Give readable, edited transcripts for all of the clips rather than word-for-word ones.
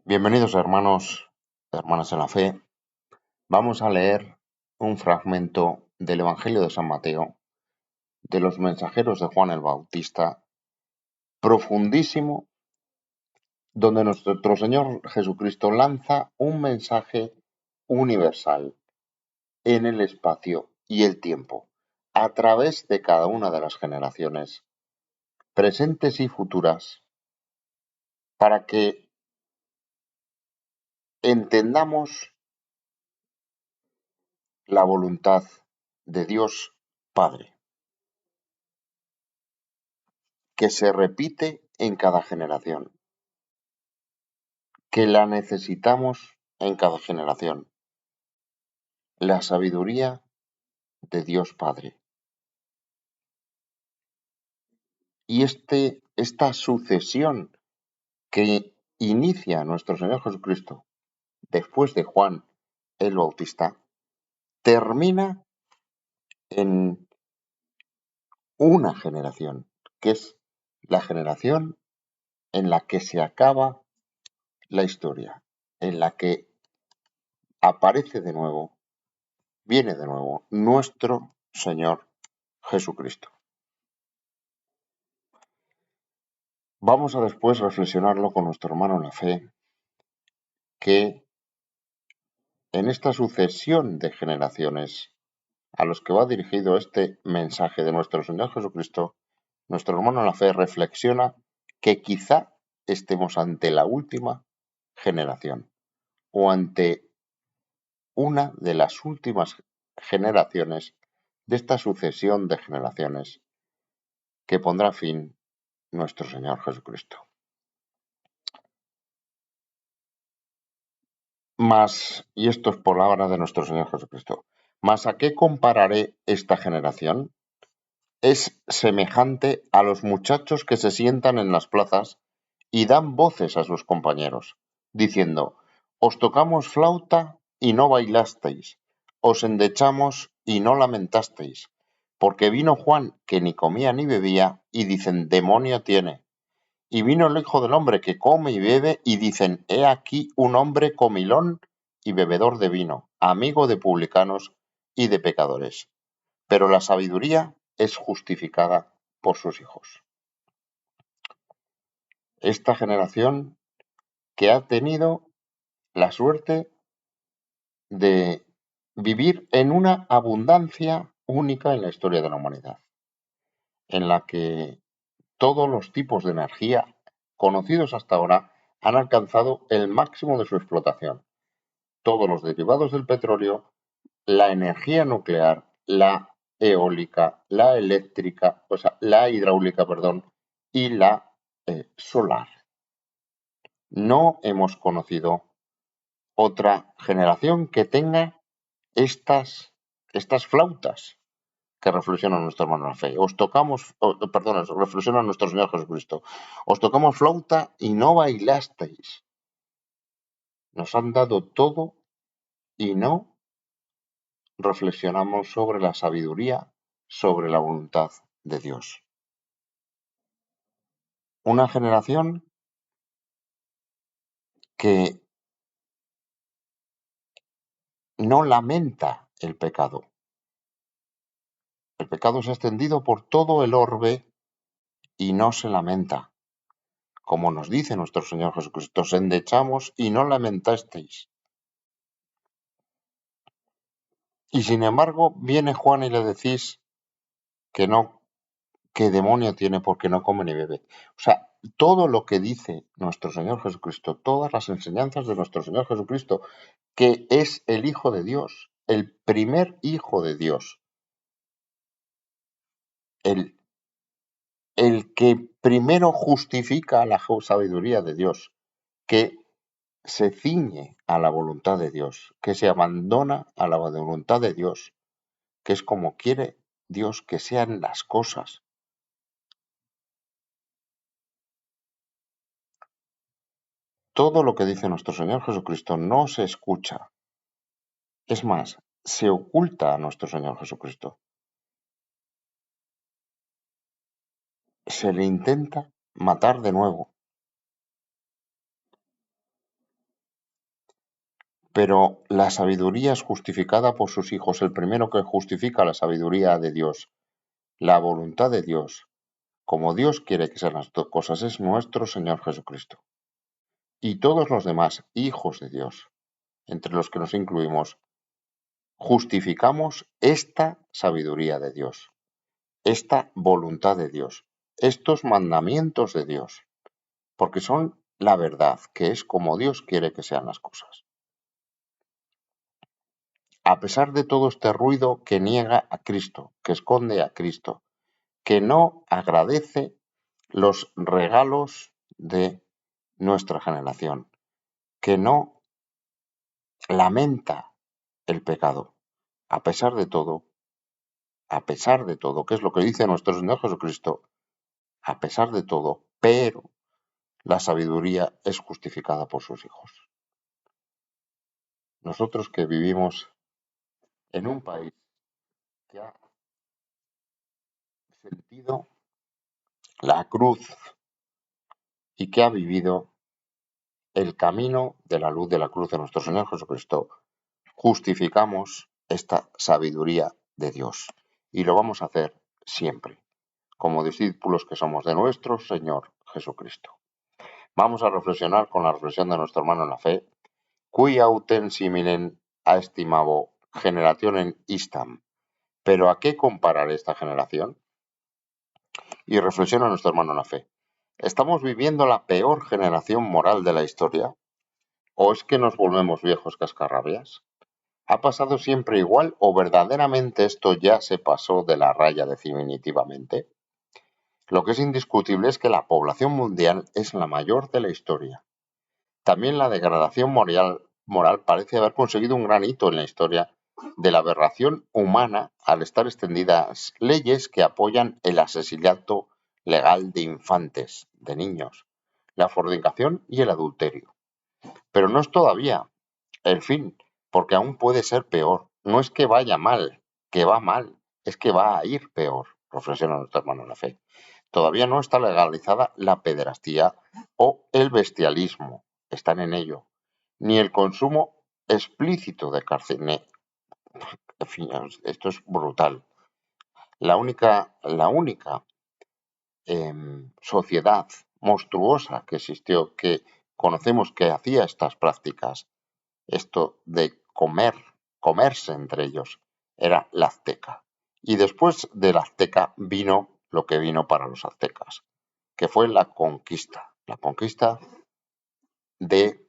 Bienvenidos hermanos, hermanas en la fe. Vamos a leer un fragmento del Evangelio de San Mateo, de los mensajeros de Juan el Bautista, profundísimo, donde nuestro Señor Jesucristo lanza un mensaje universal en el espacio y el tiempo, a través de cada una de las generaciones, presentes y futuras, para que entendamos la voluntad de Dios Padre, que se repite en cada generación, que la necesitamos en cada generación, la sabiduría de Dios Padre. Y esta sucesión que inicia nuestro Señor Jesucristo después de Juan el Bautista, termina en una generación, que es la generación en la que se acaba la historia, en la que aparece de nuevo, viene de nuevo nuestro Señor Jesucristo. Vamos a después reflexionarlo con nuestro hermano en la fe, que en esta sucesión de generaciones a los que va dirigido este mensaje de nuestro Señor Jesucristo, nuestro hermano en la fe reflexiona que quizá estemos ante la última generación o ante una de las últimas generaciones de esta sucesión de generaciones que pondrá fin nuestro Señor Jesucristo. Y esto es palabra de nuestro Señor Jesucristo, mas ¿a qué compararé esta generación? Es semejante a los muchachos que se sientan en las plazas y dan voces a sus compañeros, diciendo, os tocamos flauta y no bailasteis, os endechamos y no lamentasteis, porque vino Juan que ni comía ni bebía, y dicen, demonio tiene. Y vino el Hijo del Hombre que come y bebe, y dicen, he aquí un hombre comilón y bebedor de vino, amigo de publicanos y de pecadores. Pero la sabiduría es justificada por sus hijos. Esta generación que ha tenido la suerte de vivir en una abundancia única en la historia de la humanidad, en la que todos los tipos de energía conocidos hasta ahora han alcanzado el máximo de su explotación. Todos los derivados del petróleo, la energía nuclear, la eólica, la eléctrica, la hidráulica, perdón, y la solar. No hemos conocido otra generación que tenga estas flautas que reflexiona nuestro hermano en la fe. Reflexiona nuestro Señor Jesucristo. Os tocamos flauta y no bailasteis. Nos han dado todo y no reflexionamos sobre la sabiduría, sobre la voluntad de Dios. Una generación que no lamenta el pecado. El pecado se ha extendido por todo el orbe y no se lamenta. Como nos dice nuestro Señor Jesucristo, os endechamos y no lamentasteis. Y sin embargo, viene Juan y le decís que no, que demonio tiene porque no come ni bebe. O sea, todo lo que dice nuestro Señor Jesucristo, todas las enseñanzas de nuestro Señor Jesucristo, que es el Hijo de Dios, el primer Hijo de Dios, el que primero justifica la sabiduría de Dios, que se ciñe a la voluntad de Dios, que se abandona a la voluntad de Dios, que es como quiere Dios que sean las cosas. Todo lo que dice nuestro Señor Jesucristo no se escucha. Es más, se oculta a nuestro Señor Jesucristo. Se le intenta matar de nuevo. Pero la sabiduría es justificada por sus hijos. El primero que justifica la sabiduría de Dios, la voluntad de Dios, como Dios quiere que sean las dos cosas, es nuestro Señor Jesucristo. Y todos los demás hijos de Dios, entre los que nos incluimos, justificamos esta sabiduría de Dios, esta voluntad de Dios, estos mandamientos de Dios, porque son la verdad, que es como Dios quiere que sean las cosas. A pesar de todo este ruido que niega a Cristo, que esconde a Cristo, que no agradece los regalos de nuestra generación, que no lamenta el pecado, a pesar de todo, que es lo que dice nuestro Señor Jesucristo, a pesar de todo, pero la sabiduría es justificada por sus hijos. Nosotros que vivimos en un país que ha sentido la cruz y que ha vivido el camino de la luz de la cruz de nuestro Señor Jesucristo, justificamos esta sabiduría de Dios. Y lo vamos a hacer siempre, como discípulos que somos de nuestro Señor Jesucristo. Vamos a reflexionar con la reflexión de nuestro hermano en la fe, cui autem similen a estimabo generationem istam. ¿Pero a qué comparar esta generación? Y reflexiona nuestro hermano en la fe. ¿Estamos viviendo la peor generación moral de la historia? ¿O es que nos volvemos viejos cascarrabias? ¿Ha pasado siempre igual o verdaderamente esto ya se pasó de la raya definitivamente? Lo que es indiscutible es que la población mundial es la mayor de la historia. También la degradación moral parece haber conseguido un gran hito en la historia de la aberración humana al estar extendidas leyes que apoyan el asesinato legal de infantes, de niños, la fornicación y el adulterio. Pero no es todavía el fin, porque aún puede ser peor. No es que vaya mal, que va mal, es que va a ir peor, reflexiona nuestro hermano en la fe. Todavía no está legalizada la pederastía o el bestialismo, están en ello, ni el consumo explícito de carne. En fin, esto es brutal. La única sociedad monstruosa que existió, que conocemos que hacía estas prácticas, esto de comerse entre ellos, era la azteca. Y después de la azteca vino lo que vino para los aztecas, que fue la conquista de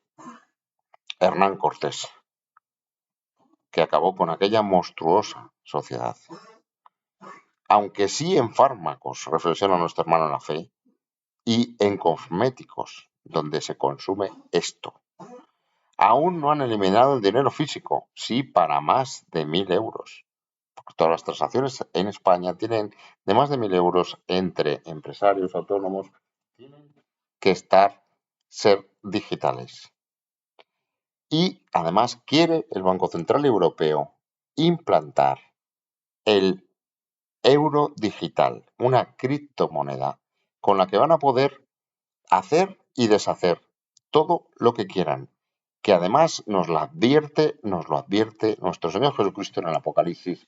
Hernán Cortés, que acabó con aquella monstruosa sociedad. Aunque sí en fármacos, reflexiona nuestro hermano en la fe, y en cosméticos, donde se consume esto. Aún no han eliminado el dinero físico, sí para más de 1.000 euros. Todas las transacciones en España tienen de más de 1.000 euros entre empresarios autónomos, tienen que ser digitales. Y además quiere el Banco Central Europeo implantar el euro digital, una criptomoneda con la que van a poder hacer y deshacer todo lo que quieran, que además nos lo advierte nuestro Señor Jesucristo en el Apocalipsis,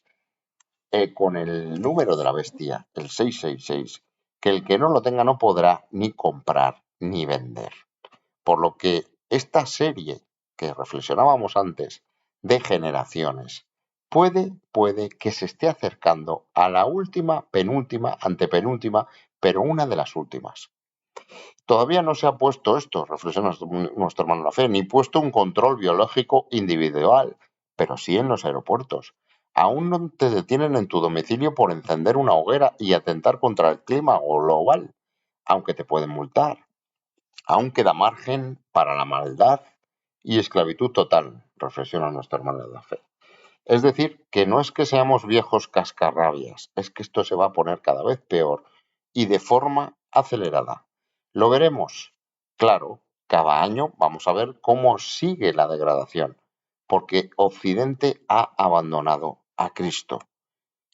con el número de la bestia, el 666, que el que no lo tenga no podrá ni comprar ni vender. Por lo que esta serie que reflexionábamos antes de generaciones puede que se esté acercando a la última, penúltima, antepenúltima, pero una de las últimas. Todavía no se ha puesto esto, reflexiona nuestro hermano la fe, ni puesto un control biológico individual, pero sí en los aeropuertos. Aún no te detienen en tu domicilio por encender una hoguera y atentar contra el clima global, aunque te pueden multar. Aún queda margen para la maldad y esclavitud total, reflexiona nuestro hermano de la fe. Es decir, que no es que seamos viejos cascarrabias, es que esto se va a poner cada vez peor y de forma acelerada. Lo veremos. Claro, cada año vamos a ver cómo sigue la degradación, porque Occidente ha abandonado a Cristo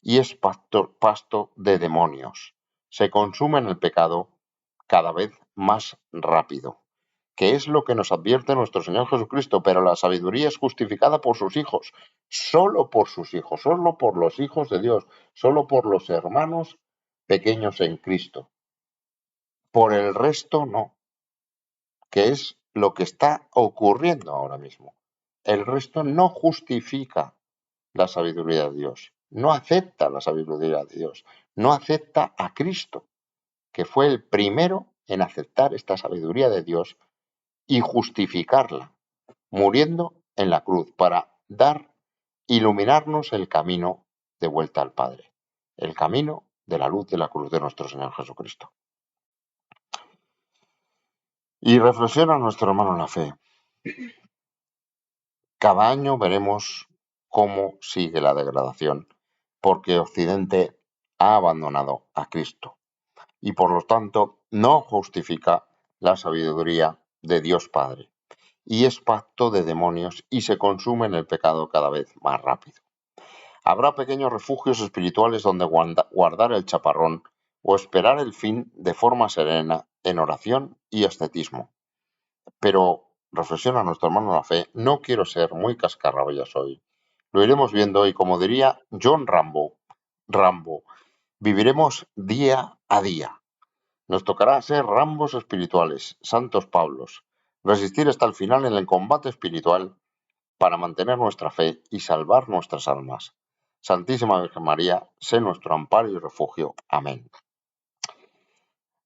y es pasto de demonios. Se consume en el pecado cada vez más rápido. que es lo que nos advierte nuestro Señor Jesucristo, pero la sabiduría es justificada por sus hijos, solo por sus hijos, solo por los hijos de Dios, solo por los hermanos pequeños en Cristo. Por el resto no, que es lo que está ocurriendo ahora mismo. El resto no justifica la sabiduría de Dios, no acepta la sabiduría de Dios, no acepta a Cristo, que fue el primero en aceptar esta sabiduría de Dios y justificarla, muriendo en la cruz para iluminarnos el camino de vuelta al Padre, el camino de la luz de la cruz de nuestro Señor Jesucristo. Y reflexiona nuestro hermano en la fe. Cada año veremos cómo sigue la degradación, porque Occidente ha abandonado a Cristo y por lo tanto no justifica la sabiduría de Dios Padre y es pacto de demonios y se consume en el pecado cada vez más rápido. Habrá pequeños refugios espirituales donde guardar el chaparrón o esperar el fin de forma serena en oración y ascetismo. Pero, reflexiona nuestro hermano la fe, no quiero ser muy cascarrabias hoy. Lo iremos viendo y como diría John Rambo, viviremos día a día. Nos tocará ser Rambos espirituales, santos Pablos, resistir hasta el final en el combate espiritual para mantener nuestra fe y salvar nuestras almas. Santísima Virgen María, sé nuestro amparo y refugio. Amén.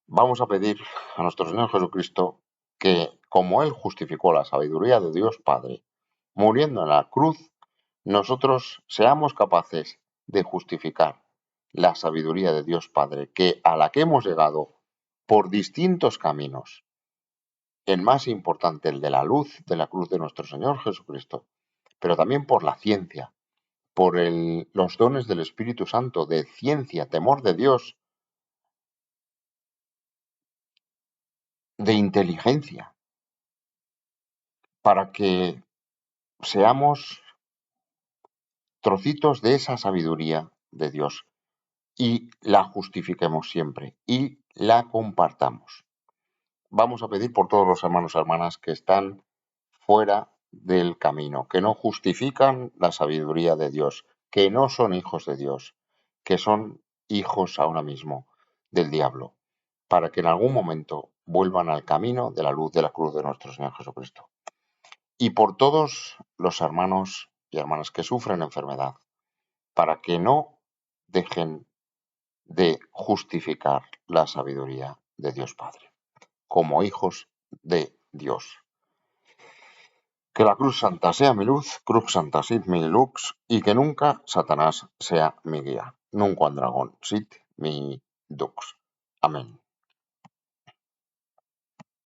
Vamos a pedir a nuestro Señor Jesucristo que, como Él justificó la sabiduría de Dios Padre, muriendo en la cruz, nosotros seamos capaces de justificar la sabiduría de Dios Padre, a la que hemos llegado por distintos caminos. El más importante, el de la luz de la cruz de nuestro Señor Jesucristo, pero también por la ciencia, por los dones del Espíritu Santo, de ciencia, temor de Dios, de inteligencia, para que seamos trocitos de esa sabiduría de Dios y la justifiquemos siempre y la compartamos. Vamos a pedir por todos los hermanos y hermanas que están fuera del camino, que no justifican la sabiduría de Dios, que no son hijos de Dios, que son hijos ahora mismo del diablo, para que en algún momento vuelvan al camino de la luz de la cruz de nuestro Señor Jesucristo. Y por todos los hermanos y hermanas que sufren enfermedad, para que no dejen de justificar la sabiduría de Dios Padre, como hijos de Dios. Que la cruz santa sea mi luz, cruz santa sit mi lux, y que nunca Satanás sea mi guía. Nunca un dragón sit mi dux. Amén.